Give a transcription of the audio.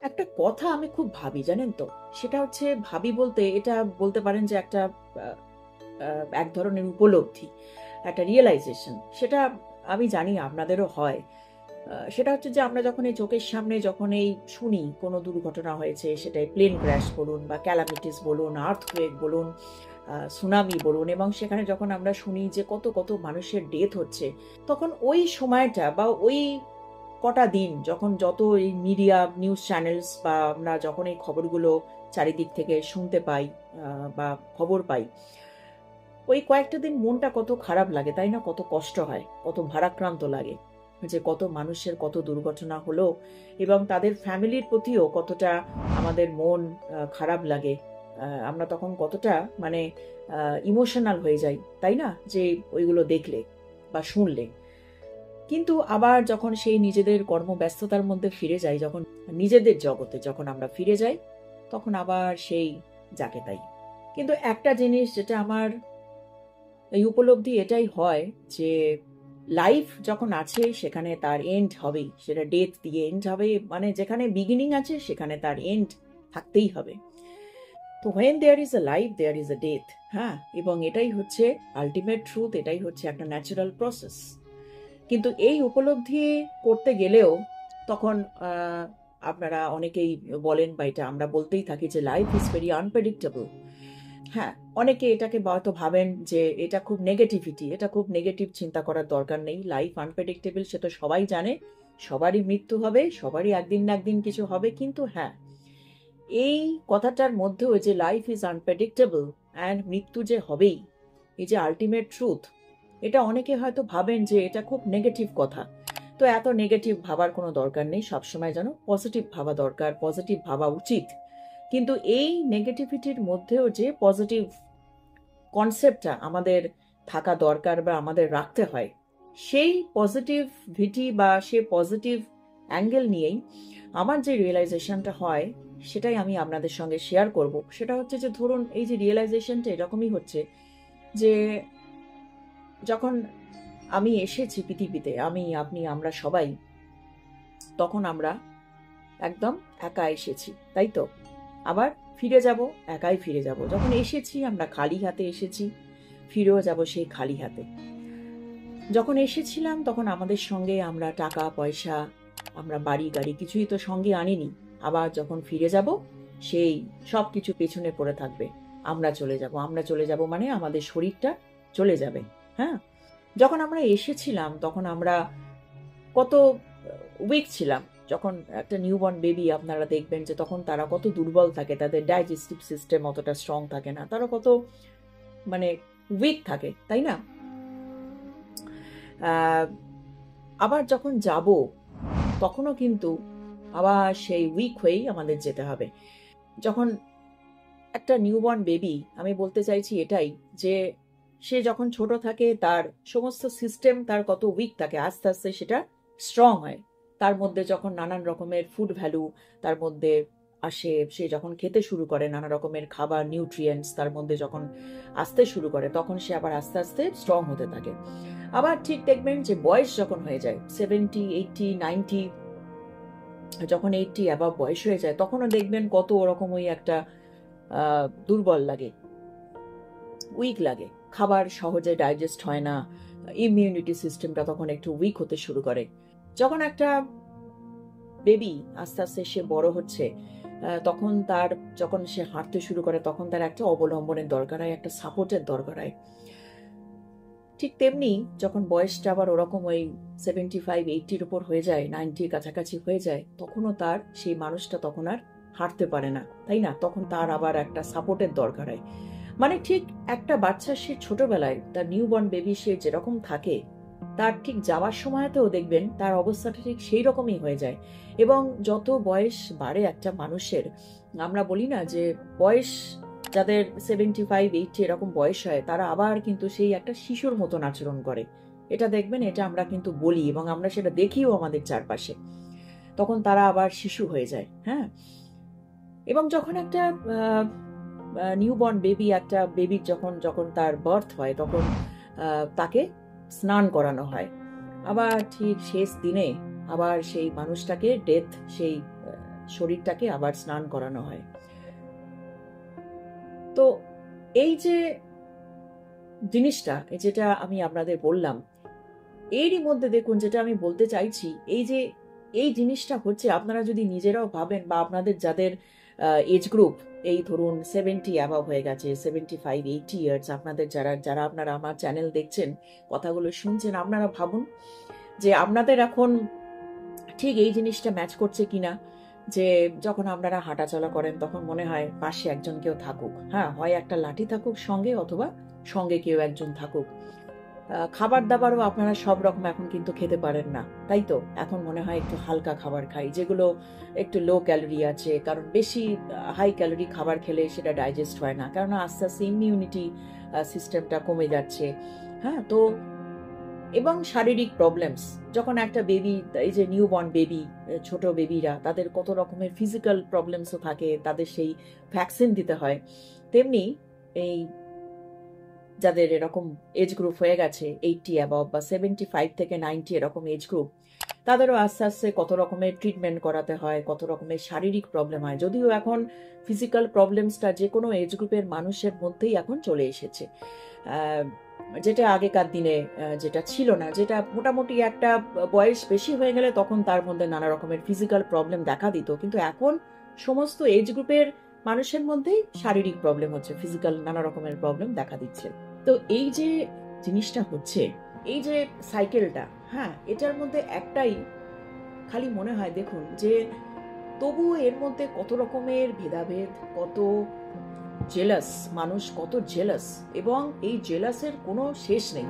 একটা কথা আমি খুব ভাবি, জানেন তো? সেটা হচ্ছে, ভাবি বলতে এটা বলতে পারেন যে একটা এক ধরনের উপলব্ধি, একটা রিয়েলাইজেশন। সেটা আমি জানি আপনাদেরও হয়। সেটা হচ্ছে যে আমরা যখন এই চোখের সামনে যখন এই শুনি কোনো দুর্ঘটনা হয়েছে, সেটাই প্লেন ক্র্যাশ বলুন বা ক্যালামিটিস বলুন, আর্থকুয়েক বলুন, সুনামি বলুন, এবং সেখানে যখন আমরা শুনি যে কত কত মানুষের ডেথ হচ্ছে, তখন ওই সময়টা বা ওই কটা দিন যখন যত এই মিডিয়া নিউজ চ্যানেলস বা আমরা যখন এই খবরগুলো চারিদিক থেকে শুনতে পাই বা খবর পাই, ওই কয়েকটা দিন মনটা কত খারাপ লাগে, তাই না? কত কষ্ট হয়, কত ভারাক্রান্ত লাগে যে কত মানুষের কত দুর্ঘটনা হলো, এবং তাদের ফ্যামিলির প্রতিও কতটা আমাদের মন খারাপ লাগে। আমরা তখন কতটা মানে ইমোশনাল হয়ে যাই, তাই না? যে ওইগুলো দেখলে বা শুনলে। কিন্তু আবার যখন সেই নিজেদের কর্মব্যস্ততার মধ্যে ফিরে যাই, যখন নিজেদের জগতে যখন আমরা ফিরে যাই, তখন আবার সেই যাকে তাই। কিন্তু একটা জিনিস যেটা আমার এই উপলব্ধি এটাই হয় যে লাইফ যখন আছে সেখানে তার এন্ড হবেই, সেটা ডেথ দিয়ে এন্ড হবে। মানে যেখানে বিগিনিং আছে সেখানে তার এন্ড থাকতেই হবে। তো when there is a life there is a death. হ্যাঁ, এবং এটাই হচ্ছে আলটিমেট ট্রুথ, এটাই হচ্ছে একটা ন্যাচারাল প্রসেস। কিন্তু এই উপলব্ধি করতে গেলেও তখন আপনারা অনেকেই বলেন, বা এটা আমরা বলতেই থাকি, যে লাইফ ইজ ভেরি আনপ্রেডিক্টেবল। হ্যাঁ, অনেকে এটাকে হয়তো ভাবেন যে এটা খুব নেগেটিভিটি, এটা খুব নেগেটিভ চিন্তা করার দরকার নেই। লাইফ আনপ্রেডিক্টেবল, সে তো সবাই জানে, সবারই মৃত্যু হবে, সবারই একদিন না একদিন কিছু হবে। কিন্তু হ্যাঁ, এই কথাটার মধ্যেও যে লাইফ ইজ আনপ্রেডিক্টেবল অ্যান্ড মৃত্যু যে হবেই, এই যে আলটিমেট ট্রুথ, এটা অনেকে হয়তো ভাবেন যে এটা খুব নেগেটিভ কথা। তো এত নেগেটিভ ভাবার কোনো দরকার নেই, সবসময় যেন পজিটিভ ভাবা দরকার, পজিটিভ ভাবা উচিত। কিন্তু এই নেগেটিভিটির মধ্যেও যে পজিটিভ কনসেপ্টটা আমাদের থাকা দরকার বা আমাদের রাখতে হয়, সেই পজিটিভিটি বা সে পজিটিভ অ্যাঙ্গেল নিয়েই আমার যে রিয়েলাইজেশনটা হয়, সেটাই আমি আপনাদের সঙ্গে শেয়ার করব। সেটা হচ্ছে যে ধরুন, এই যে রিয়েলাইজেশনটা এরকমই হচ্ছে যে যখন আমি এসেছি পৃথিবীতে, আমি, আপনি, আমরা সবাই, তখন আমরা একদম একা এসেছি, তাই তো? আবার ফিরে যাব, একাই ফিরে যাব। যখন এসেছি আমরা খালি হাতে এসেছি, ফিরেও যাব সেই খালি হাতে। যখন এসেছিলাম তখন আমাদের সঙ্গে আমরা টাকা পয়সা, আমরা বাড়ি গাড়ি কিছুই তো সঙ্গে আনিনি। আবার যখন ফিরে যাব, সেই সব কিছু পেছনে পড়ে থাকবে। আমরা চলে যাব, আমরা চলে যাব মানে আমাদের শরীরটা চলে যাবে। হ্যাঁ, যখন আমরা এসেছিলাম তখন আমরা কত উইক ছিলাম। যখন একটা নিউবর্ন বেবি আপনারা দেখবেন যে তখন তারা কত দুর্বল থাকে, তাদের ডাইজেস্টিভ সিস্টেম অতটা স্ট্রং থাকে না, তারা কত মানে উইক থাকে, তাই না? আবার যখন যাব তখনও কিন্তু আবার সেই উইক হয়েই আমাদের যেতে হবে। যখন একটা নিউবর্ন বেবি, আমি বলতে চাইছি এটাই, যে সে যখন ছোট থাকে তার সমস্ত সিস্টেম তার কত উইক থাকে, আস্তে আস্তে সেটা স্ট্রং হয়। তার মধ্যে যখন নানান রকমের ফুড ভ্যালু তার মধ্যে আসে, সে যখন খেতে শুরু করে নানা রকমের খাবার, নিউট্রিয়েন্টস তার মধ্যে যখন আসতে শুরু করে, তখন সে আবার আস্তে আস্তে স্ট্রং হতে থাকে। আবার ঠিক দেখবেন যে বয়স যখন হয়ে যায় 70, 80, 90, যখন 80 অ্যাবাভ বয়স হয়ে যায়, তখনও দেখবেন কত ওরকম ওই একটা দুর্বল লাগে, উইক লাগে, খাবার সহজে ডাইজেস্ট হয় না, ইমিউনিটি সিস্টেমটা তখন একটু উইক হতে শুরু করে। যখন একটা বেবি আস্তে আস্তে সে বড় হচ্ছে, তখন তার যখন সে হাঁটতে শুরু করে, তখন তার একটা অবলম্বনের দরকার হয়, একটা সাপোর্টের দরকার হয়। ঠিক তেমনি যখন বয়সটা আবার ওরকম ওই 75, 80-র উপর হয়ে যায়, 90-র কাছাকাছি হয়ে যায়, তখনও তার সেই মানুষটা তখন আর হাঁটতে পারে না, তাই না? তখন তার আবার একটা সাপোর্টের দরকার হয়। মানে ঠিক একটা বাচ্চা সে ছোটবেলায়, তার নিউবর্ন বেবি সে যেরকম থাকে, তার ঠিক যাওয়ার সময়তেও দেখবেন তার অবস্থাটা ঠিক সেই রকমই হয়ে যায়। এবং যত বয়স বাড়ে একটা মানুষের, আমরা বলি না যে বয়স যাদের 75, 80 এরকম বয়স হয়, তারা আবার কিন্তু সেই একটা শিশুর মতন আচরণ করে। এটা দেখবেন, এটা আমরা কিন্তু বলি এবং আমরা সেটা দেখিও আমাদের চারপাশে। তখন তারা আবার শিশু হয়ে যায়। হ্যাঁ, এবং যখন একটা নিউবর্ন বেবি, একটা বেবির যখন যখন তার বার্থ হয়, তখন তাকে স্নান করানো হয়। আবার ঠিক শেষ দিনে আবার সেই মানুষটাকে ডেথ, সেই শরীরটাকে আবার স্নান করানো হয়। তো এই যে জিনিসটা, যেটা আমি আপনাদের বললাম, এরই মধ্যে দেখুন যেটা আমি বলতে চাইছি, এই জিনিসটা হচ্ছে, আপনারা যদি নিজেরাও ভাবেন বা আপনাদের যাদের এজ গ্রুপ এই ধরুন 70 অ্যাবাভ হয়ে গেছে, 75-80 ইয়ার্স, আপনাদের যারা আপনারা আমার চ্যানেল দেখছেন, কথাগুলো শুনছেন, আপনারা ভাবুন যে আপনাদের এখন ঠিক এই জিনিসটা ম্যাচ করছে কিনা, যে যখন আপনারা হাঁটাচলা করেন তখন মনে হয় পাশে একজন কেউ থাকুক, হ্যাঁ, হয় একটা লাঠি থাকুক সঙ্গে, অথবা সঙ্গে কেউ একজন থাকুক। খাবার দাবারও আপনারা সব রকম এখন কিন্তু খেতে পারেন না, তাই তো? এখন মনে হয় একটু হালকা খাবার খাই, যেগুলো একটু লো ক্যালোরি আছে, কারণ বেশি হাই ক্যালোরি খাবার খেলে সেটা ডাইজেস্ট হয় না, কারণ আস্তে আস্তে ইমিউনিটি সিস্টেমটা কমে যাচ্ছে। হ্যাঁ, তো এবং শারীরিক প্রবলেমস, যখন একটা বেবি, এই যে নিউ বর্ন বেবি, ছোট বেবিরা, তাদের কত রকমের ফিজিক্যাল প্রবলেমসও থাকে, তাদের সেই ভ্যাকসিন দিতে হয়, তেমনি এই যাদের এরকম এজ গ্রুপ হয়ে গেছে 80 অ্যাবভ বা 75 থেকে 90 এরকম এজ গ্রুপ, তাদেরও আস্তে আস্তে কত রকমের ট্রিটমেন্ট করাতে হয়, কত রকমের শারীরিক প্রবলেম হয়, যদিও এখন ফিজিক্যাল প্রবলেমসটা যে কোনো এজ গ্রুপের মানুষের মধ্যেই এখন চলে এসেছে, যেটা আগেকার দিনে যেটা ছিল না, যেটা মোটামুটি একটা বয়স বেশি হয়ে গেলে তখন তার মধ্যে নানা রকমের ফিজিক্যাল প্রবলেম দেখা দিত, কিন্তু এখন সমস্ত এজ গ্রুপের মানুষের মধ্যেই শারীরিক প্রবলেম হচ্ছে, ফিজিক্যাল নানা রকমের প্রবলেম দেখা দিচ্ছে। তো এই যে জিনিসটা হচ্ছে, এই যে সাইকেলটা, হ্যাঁ, এটার মধ্যে একটাই খালি মনে হয়, দেখুন যে তবুও এর মধ্যে কত রকমের ভেদাভেদ, কত জেলাস মানুষ, কত জেলাস, এবং এই জেলাসের কোনো শেষ নেই।